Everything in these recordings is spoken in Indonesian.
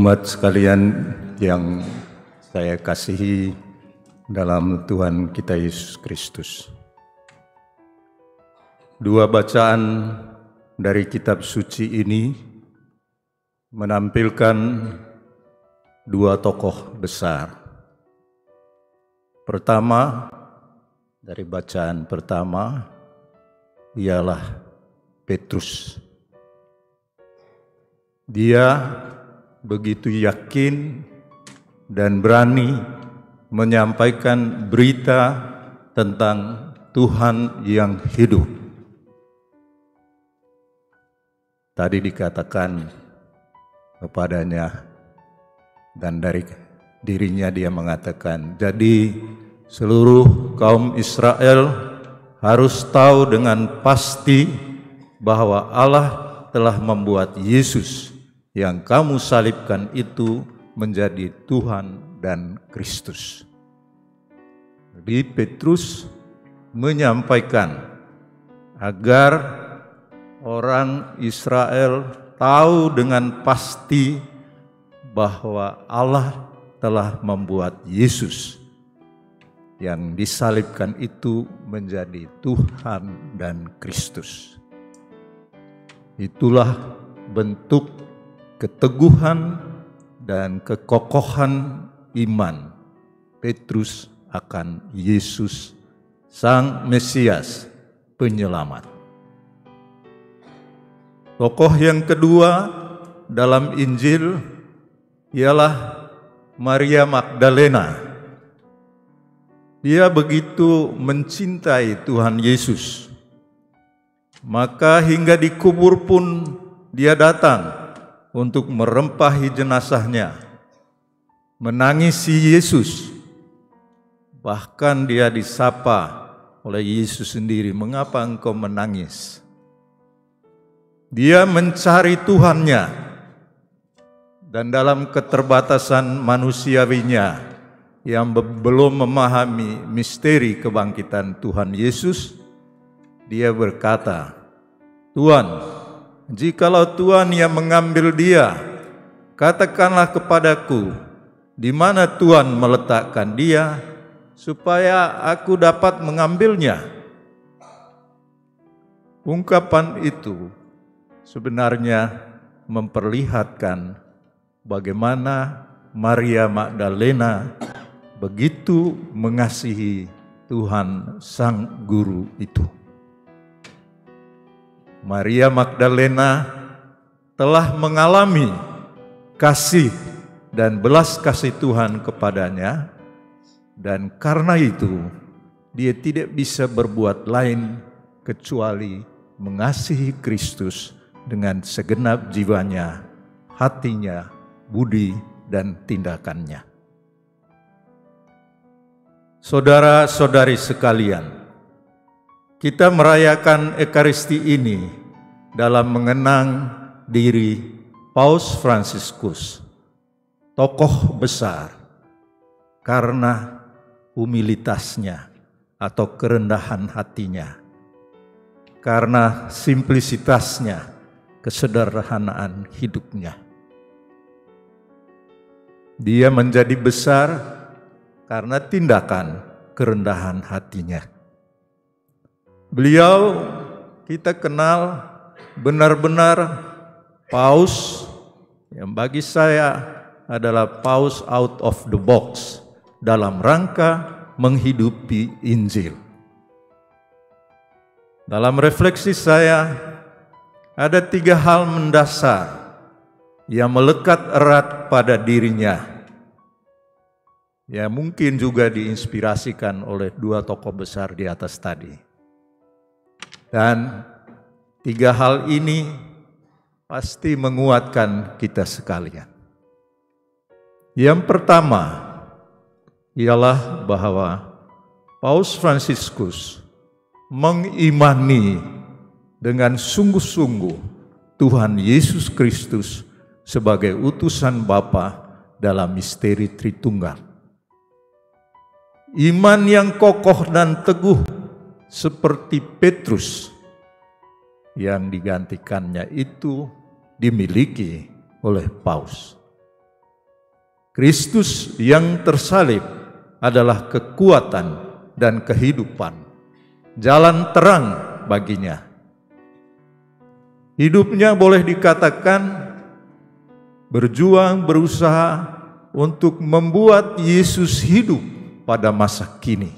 Umat sekalian yang saya kasihi dalam Tuhan kita Yesus Kristus. Dua bacaan dari kitab suci ini menampilkan dua tokoh besar. Pertama, dari bacaan pertama ialah Petrus. Dia begitu yakin dan berani menyampaikan berita tentang Tuhan yang hidup. Tadi dikatakan kepadanya dan dari dirinya dia mengatakan, jadi seluruh kaum Israel harus tahu dengan pasti bahwa Allah telah membuat Yesus yang kamu salibkan itu menjadi Tuhan dan Kristus. Jadi Petrus menyampaikan agar orang Israel tahu dengan pasti bahwa Allah telah membuat Yesus yang disalibkan itu menjadi Tuhan dan Kristus. Itulah bentuk keteguhan dan kekokohan iman Petrus akan Yesus, Sang Mesias, Penyelamat. Tokoh yang kedua dalam Injil ialah Maria Magdalena. Dia begitu mencintai Tuhan Yesus, maka hingga dikubur pun dia datang untuk merempahi jenazahnya, menangisi Yesus. Bahkan dia disapa oleh Yesus sendiri, "Mengapa engkau menangis?" Dia mencari Tuhannya, dan dalam keterbatasan manusiawinya yang belum memahami misteri kebangkitan Tuhan Yesus, dia berkata, "Tuhan, jikalau Tuhan yang mengambil dia, katakanlah kepadaku di mana Tuhan meletakkan dia, supaya aku dapat mengambilnya." Ungkapan itu sebenarnya memperlihatkan bagaimana Maria Magdalena begitu mengasihi Tuhan Sang Guru itu. Maria Magdalena telah mengalami kasih dan belas kasih Tuhan kepadanya, dan karena itu dia tidak bisa berbuat lain kecuali mengasihi Kristus dengan segenap jiwanya, hatinya, budi, dan tindakannya. Saudara-saudari sekalian, kita merayakan Ekaristi ini dalam mengenang diri Paus Fransiskus, tokoh besar, karena humilitasnya atau kerendahan hatinya, karena simplisitasnya, kesederhanaan hidupnya. Dia menjadi besar karena tindakan kerendahan hatinya. Beliau kita kenal benar-benar paus yang bagi saya adalah paus out of the box dalam rangka menghidupi Injil. Dalam refleksi saya ada 3 hal mendasar yang melekat erat pada dirinya, ya mungkin juga diinspirasikan oleh 2 tokoh besar di atas tadi. Dan 3 hal ini pasti menguatkan kita sekalian. Yang pertama ialah bahwa Paus Fransiskus mengimani dengan sungguh-sungguh Tuhan Yesus Kristus sebagai utusan Bapa dalam misteri Tritunggal. Iman yang kokoh dan teguh seperti Petrus yang digantikannya itu dimiliki oleh Paus. Kristus yang tersalib adalah kekuatan dan kehidupan, jalan terang baginya. Hidupnya boleh dikatakan berjuang, berusaha untuk membuat Yesus hidup pada masa kini.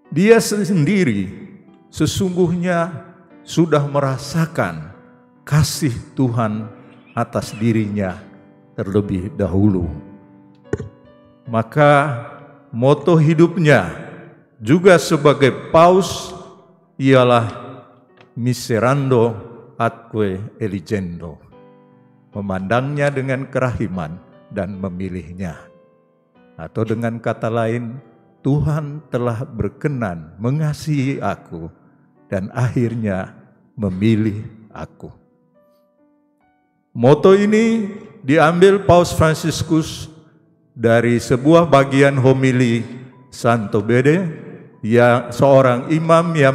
Dia sendiri sesungguhnya sudah merasakan kasih Tuhan atas dirinya terlebih dahulu. Maka moto hidupnya juga sebagai paus ialah miserando atque eligendo, memandangnya dengan kerahiman dan memilihnya. Atau dengan kata lain, Tuhan telah berkenan mengasihi aku dan akhirnya memilih aku. Moto ini diambil Paus Fransiskus dari sebuah bagian homili Santo Bede, yang seorang imam yang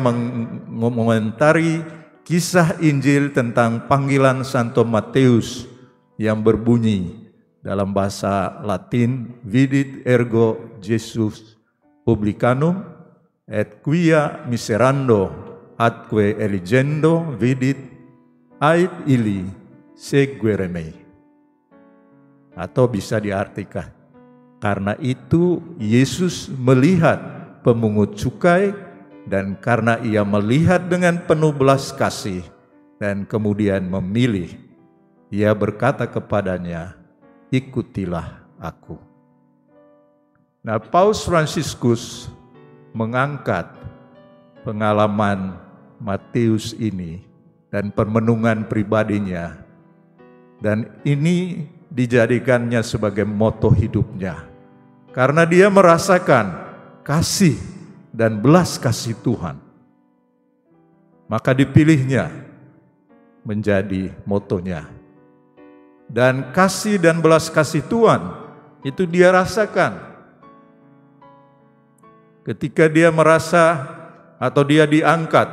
mengomentari kisah Injil tentang panggilan Santo Matius yang berbunyi dalam bahasa Latin, vidit ergo Jesus publicanum et quia miserando atque eligendo vidit ait illi seguere mei. Atau bisa diartikan, karena itu Yesus melihat pemungut cukai, dan karena ia melihat dengan penuh belas kasih dan kemudian memilih, ia berkata kepadanya, ikutilah aku. Nah, Paus Fransiskus mengangkat pengalaman Matius ini dan permenungan pribadinya, dan ini dijadikannya sebagai moto hidupnya karena dia merasakan kasih dan belas kasih Tuhan, maka dipilihnya menjadi motonya. Dan kasih dan belas kasih Tuhan itu dia rasakan ketika dia merasa atau dia diangkat,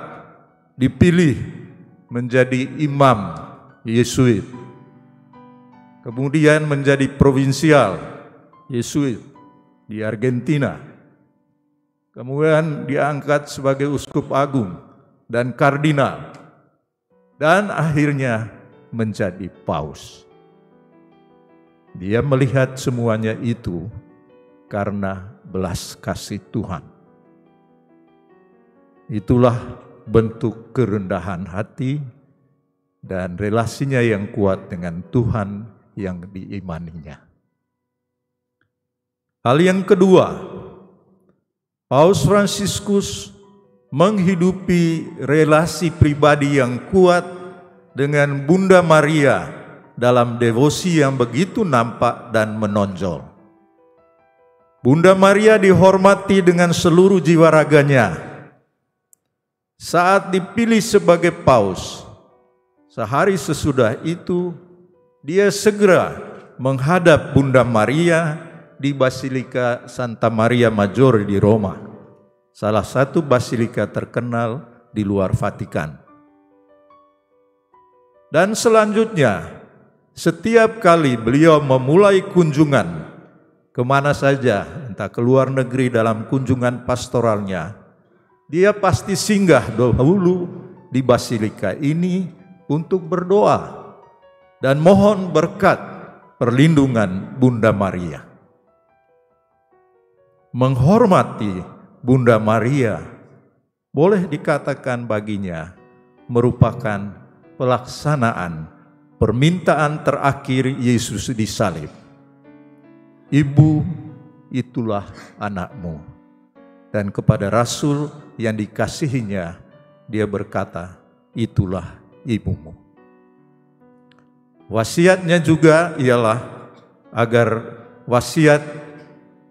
dipilih menjadi imam Yesuit, kemudian menjadi provinsial Yesuit di Argentina, kemudian diangkat sebagai uskup agung dan kardinal, dan akhirnya menjadi paus. Dia melihat semuanya itu karena belas kasih Tuhan. Itulah bentuk kerendahan hati dan relasinya yang kuat dengan Tuhan yang diimaninya. Hal yang kedua, Paus Fransiskus menghidupi relasi pribadi yang kuat dengan Bunda Maria dalam devosi yang begitu nampak dan menonjol. Bunda Maria dihormati dengan seluruh jiwa raganya. Saat dipilih sebagai paus, sehari sesudah itu, dia segera menghadap Bunda Maria di Basilika Santa Maria Maggiore di Roma, salah satu basilika terkenal di luar Vatikan. Dan selanjutnya, setiap kali beliau memulai kunjungan kemana saja, entah ke luar negeri dalam kunjungan pastoralnya, dia pasti singgah dahulu di basilika ini untuk berdoa dan mohon berkat perlindungan Bunda Maria. Menghormati Bunda Maria boleh dikatakan baginya merupakan pelaksanaan permintaan terakhir Yesus disalib. Ibu, itulah anakmu. Dan kepada Rasul yang dikasihinya, dia berkata, itulah ibumu. Wasiatnya juga ialah agar wasiat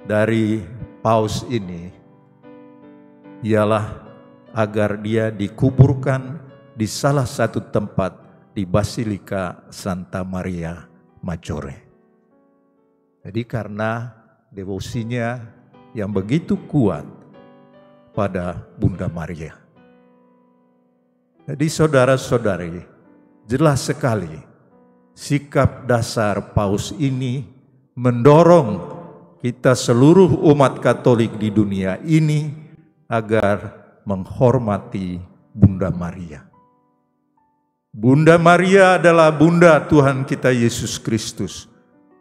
dari paus ini ialah agar dia dikuburkan di salah satu tempat di Basilika Santa Maria Maggiore. Jadi karena devosinya yang begitu kuat pada Bunda Maria. Jadi saudara-saudari, jelas sekali sikap dasar Paus ini mendorong kita seluruh umat Katolik di dunia ini agar menghormati Bunda Maria. Bunda Maria adalah Bunda Tuhan kita Yesus Kristus,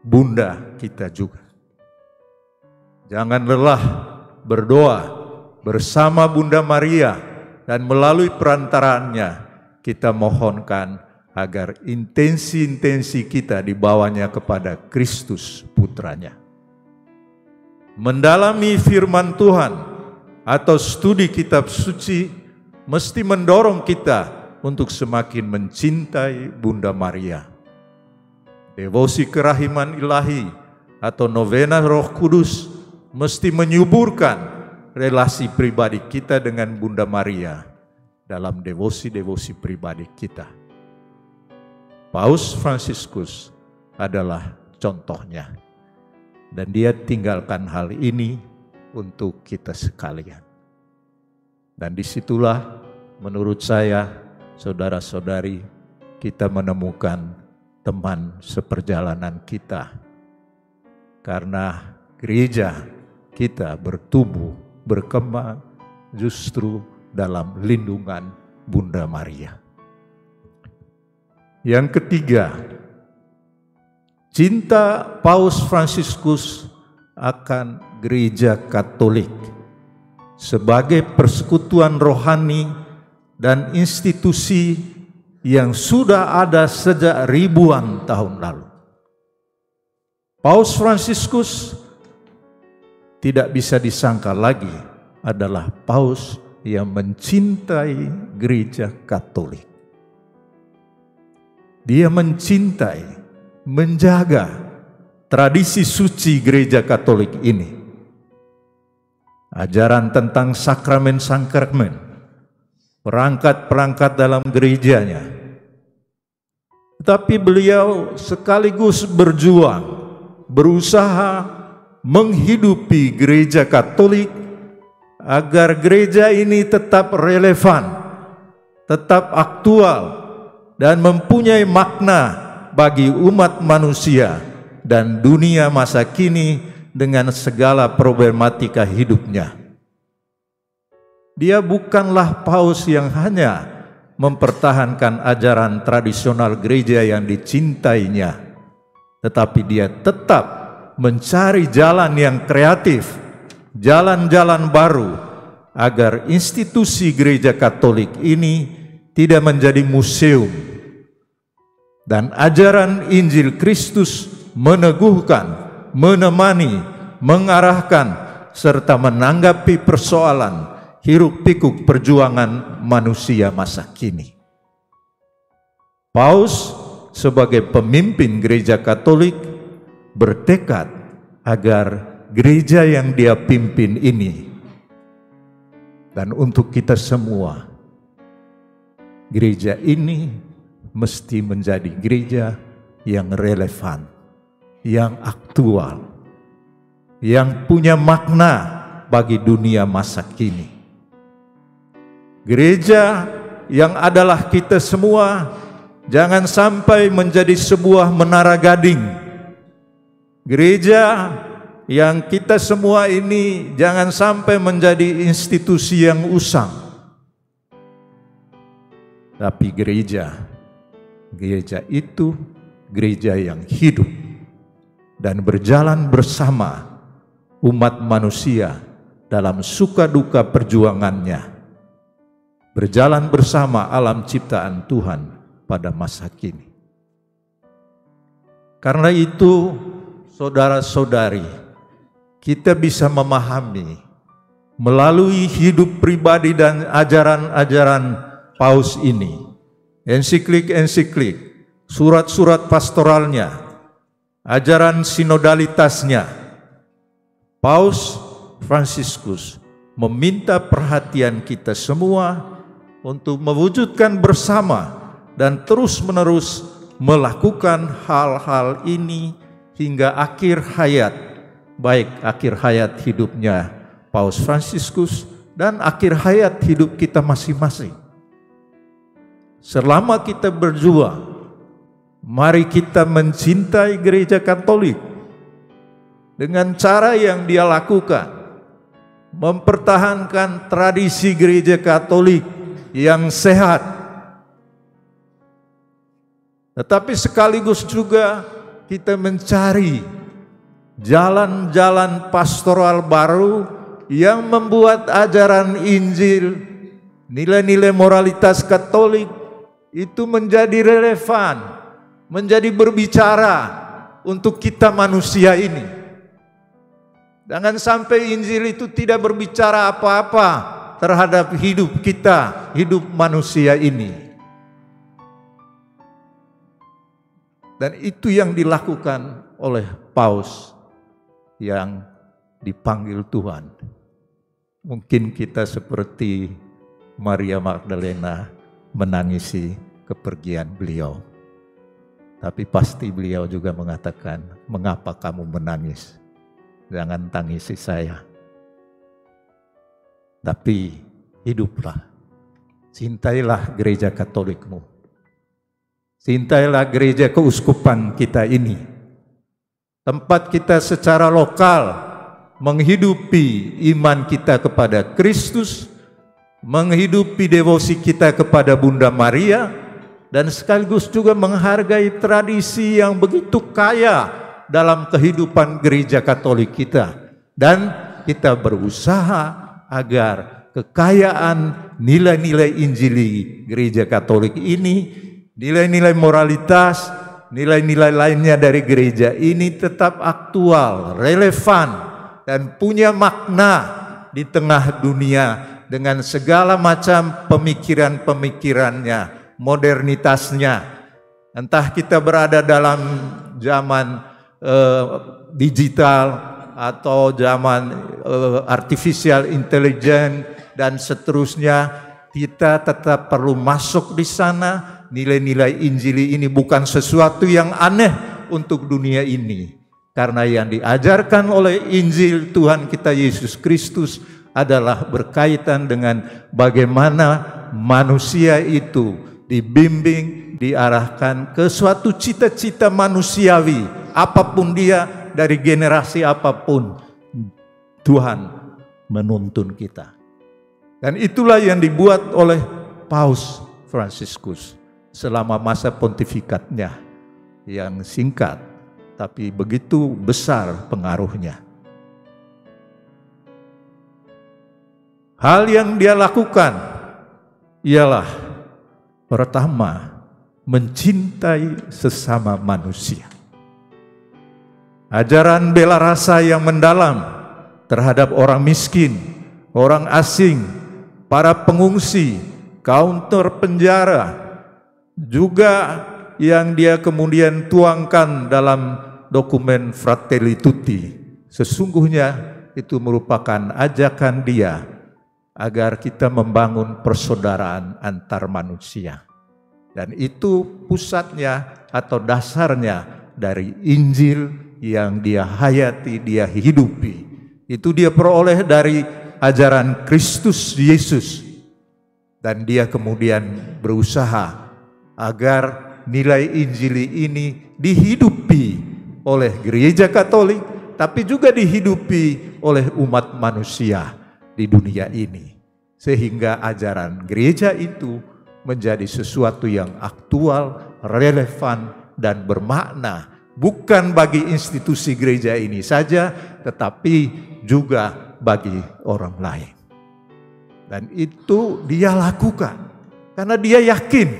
Bunda kita juga. Jangan lelah berdoa bersama Bunda Maria dan melalui perantaraannya kita mohonkan agar intensi-intensi kita dibawanya kepada Kristus Putranya. Mendalami firman Tuhan atau studi kitab suci mesti mendorong kita untuk semakin mencintai Bunda Maria. Devosi kerahiman ilahi atau novena Roh Kudus mesti menyuburkan relasi pribadi kita dengan Bunda Maria dalam devosi-devosi pribadi kita. Paus Fransiskus adalah contohnya, dan dia tinggalkan hal ini untuk kita sekalian. Dan disitulah menurut saya, saudara-saudari, kita menemukan teman seperjalanan kita. Karena gereja kita bertumbuh, berkembang justru dalam lindungan Bunda Maria. Yang ketiga, cinta Paus Fransiskus akan gereja Katolik sebagai persekutuan rohani dan institusi yang sudah ada sejak ribuan tahun lalu. Paus Fransiskus tidak bisa disangka lagi adalah paus yang mencintai gereja Katolik. Dia mencintai, menjaga tradisi suci gereja Katolik ini. Ajaran tentang sakramen-sakramen, perangkat-perangkat dalam gerejanya. Tetapi beliau sekaligus berjuang, berusaha menghidupi gereja Katolik agar gereja ini tetap relevan, tetap aktual, dan mempunyai makna bagi umat manusia dan dunia masa kini dengan segala problematika hidupnya. Dia bukanlah paus yang hanya mempertahankan ajaran tradisional gereja yang dicintainya, tetapi dia tetap mencari jalan yang kreatif, jalan-jalan baru, agar institusi gereja Katolik ini tidak menjadi museum. Dan ajaran Injil Kristus meneguhkan, menemani, mengarahkan, serta menanggapi persoalan hiruk-pikuk perjuangan manusia masa kini. Paus sebagai pemimpin gereja Katolik bertekad agar gereja yang dia pimpin ini, dan untuk kita semua, gereja ini mesti menjadi gereja yang relevan, yang aktual, yang punya makna bagi dunia masa kini. Gereja yang adalah kita semua jangan sampai menjadi sebuah menara gading. Gereja yang kita semua ini jangan sampai menjadi institusi yang usang. Tapi gereja itu gereja yang hidup dan berjalan bersama umat manusia dalam suka duka perjuangannya, berjalan bersama alam ciptaan Tuhan pada masa kini. Karena itu, saudara-saudari, kita bisa memahami melalui hidup pribadi dan ajaran-ajaran paus ini, ensiklik-ensiklik, surat-surat pastoralnya, ajaran sinodalitasnya. Paus Fransiskus meminta perhatian kita semua untuk mewujudkan bersama dan terus-menerus melakukan hal-hal ini hingga akhir hayat, baik akhir hayat hidupnya Paus Fransiskus dan akhir hayat hidup kita masing-masing. Selama kita berjuang Mari kita mencintai gereja Katolik dengan cara yang dia lakukan, mempertahankan tradisi gereja Katolik yang sehat, tetapi sekaligus juga kita mencari jalan-jalan pastoral baru yang membuat ajaran Injil, nilai-nilai moralitas Katolik itu menjadi relevan, menjadi berbicara untuk kita manusia ini. Jangan sampai Injil itu tidak berbicara apa-apa terhadap hidup kita, hidup manusia ini. Dan itu yang dilakukan oleh Paus yang dipanggil Tuhan. Mungkin kita seperti Maria Magdalena menangisi kepergian beliau. Tapi pasti beliau juga mengatakan, "Mengapa kamu menangis? Jangan tangisi saya. Tapi hiduplah. Cintailah gereja Katolikmu. Cintailah gereja keuskupan kita ini. Tempat kita secara lokal menghidupi iman kita kepada Kristus, menghidupi devosi kita kepada Bunda Maria, dan sekaligus juga menghargai tradisi yang begitu kaya dalam kehidupan gereja Katolik kita. Dan kita berusaha agar kekayaan nilai-nilai Injili gereja Katolik ini, nilai-nilai moralitas, nilai-nilai lainnya dari gereja ini tetap aktual, relevan, dan punya makna di tengah dunia dengan segala macam pemikiran-pemikirannya, modernitasnya. Entah kita berada dalam zaman digital atau zaman artificial intelligence dan seterusnya, kita tetap perlu masuk di sana. Nilai-nilai Injili ini bukan sesuatu yang aneh untuk dunia ini. Karena yang diajarkan oleh Injil Tuhan kita Yesus Kristus adalah berkaitan dengan bagaimana manusia itu dibimbing, diarahkan ke suatu cita-cita manusiawi. Apapun dia, dari generasi apapun, Tuhan menuntun kita. Dan itulah yang dibuat oleh Paus Fransiskus selama masa pontifikatnya yang singkat, tapi begitu besar pengaruhnya. Hal yang dia lakukan ialah pertama, mencintai sesama manusia. Ajaran bela rasa yang mendalam terhadap orang miskin, orang asing, para pengungsi, kaum terpenjara, juga yang dia kemudian tuangkan dalam dokumen Fratelli Tutti. Sesungguhnya itu merupakan ajakan dia agar kita membangun persaudaraan antar manusia. Dan itu pusatnya atau dasarnya dari Injil yang dia hayati, dia hidupi. Itu dia peroleh dari ajaran Kristus Yesus. Dan dia kemudian berusaha agar nilai Injili ini dihidupi oleh gereja Katolik, tapi juga dihidupi oleh umat manusia di dunia ini. Sehingga ajaran gereja itu menjadi sesuatu yang aktual, relevan, dan bermakna. Bukan bagi institusi gereja ini saja, tetapi juga bagi orang lain. Dan itu dia lakukan, karena dia yakin.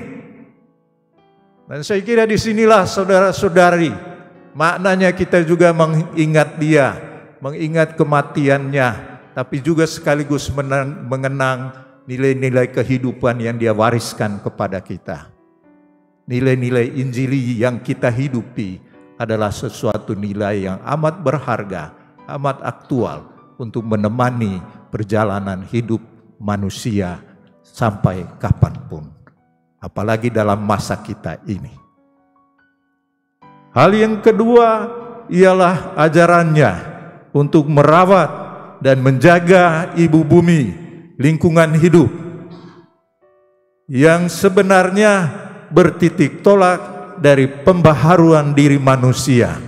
Dan saya kira disinilah saudara-saudari, maknanya kita juga mengingat dia, mengingat kematiannya, tapi juga sekaligus mengenang nilai-nilai kehidupan yang dia wariskan kepada kita. Nilai-nilai Injili yang kita hidupi adalah sesuatu nilai yang amat berharga, amat aktual untuk menemani perjalanan hidup manusia sampai kapanpun. Apalagi dalam masa kita ini. Hal yang kedua ialah ajarannya untuk merawat dan menjaga ibu bumi, lingkungan hidup, yang sebenarnya bertitik tolak dari pembaharuan diri manusia,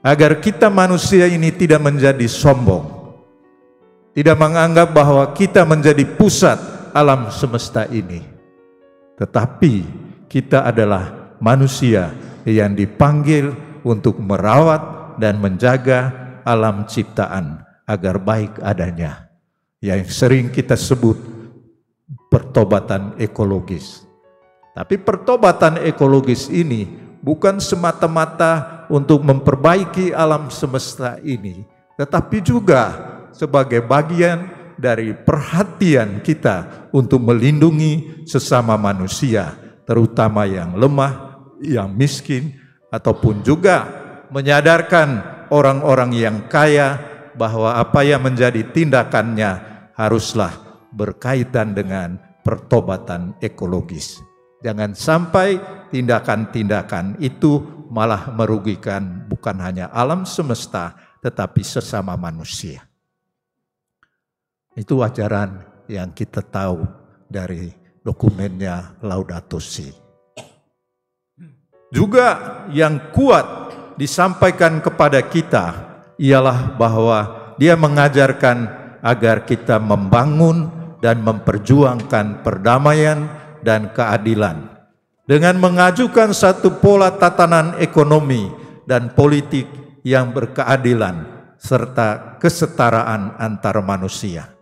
agar kita manusia ini tidak menjadi sombong, tidak menganggap bahwa kita menjadi pusat alam semesta ini, tetapi kita adalah manusia yang dipanggil untuk merawat dan menjaga alam ciptaan agar baik adanya, yang sering kita sebut pertobatan ekologis. Tapi pertobatan ekologis ini bukan semata-mata untuk memperbaiki alam semesta ini, tetapi juga sebagai bagian dari perhatian kita untuk melindungi sesama manusia, terutama yang lemah, yang miskin, ataupun juga menyadarkan orang-orang yang kaya bahwa apa yang menjadi tindakannya haruslah berkaitan dengan pertobatan ekologis. Jangan sampai tindakan-tindakan itu malah merugikan bukan hanya alam semesta, tetapi sesama manusia. Itu ajaran yang kita tahu dari dokumennya Laudato Si. Juga yang kuat disampaikan kepada kita ialah bahwa dia mengajarkan agar kita membangun dan memperjuangkan perdamaian dan keadilan dengan mengajukan satu pola tatanan ekonomi dan politik yang berkeadilan serta kesetaraan antar manusia.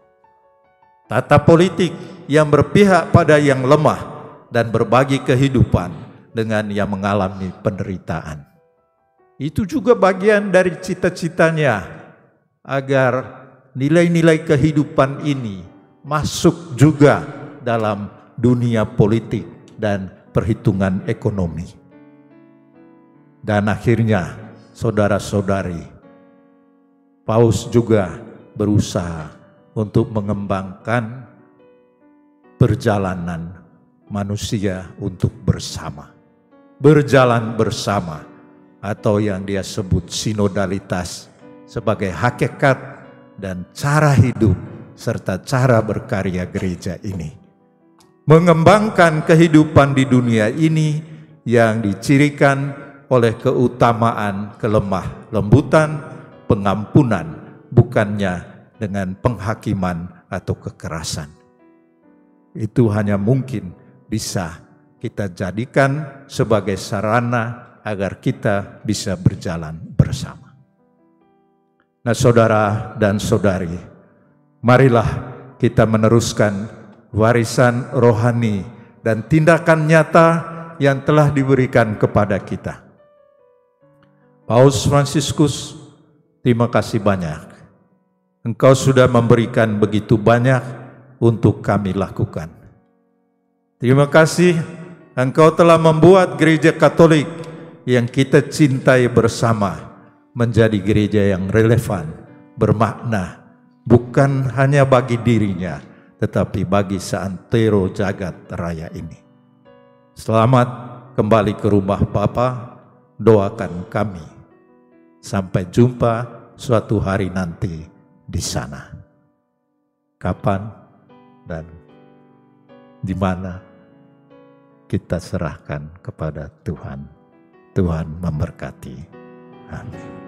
Tata politik yang berpihak pada yang lemah dan berbagi kehidupan dengan yang mengalami penderitaan. Itu juga bagian dari cita-citanya agar nilai-nilai kehidupan ini masuk juga dalam dunia politik dan perhitungan ekonomi. Dan akhirnya, saudara-saudari, Paus juga berusaha untuk mengembangkan perjalanan manusia untuk bersama. Berjalan bersama, atau yang dia sebut sinodalitas, sebagai hakikat dan cara hidup serta cara berkarya gereja ini. Mengembangkan kehidupan di dunia ini yang dicirikan oleh keutamaan kelemah lembutan, pengampunan, bukannya dengan penghakiman atau kekerasan. Itu hanya mungkin bisa kita jadikan sebagai sarana agar kita bisa berjalan bersama. Nah, saudara dan saudari, marilah kita meneruskan warisan rohani dan tindakan nyata yang telah diberikan kepada kita. Paus Fransiskus, terima kasih banyak. Engkau sudah memberikan begitu banyak untuk kami lakukan. Terima kasih, Engkau telah membuat gereja Katolik yang kita cintai bersama menjadi gereja yang relevan, bermakna, bukan hanya bagi dirinya, tetapi bagi seantero jagat raya ini. Selamat kembali ke rumah Bapa, doakan kami. Sampai jumpa suatu hari nanti di sana. Kapan dan di mana kita serahkan kepada Tuhan. Tuhan memberkati. Amin.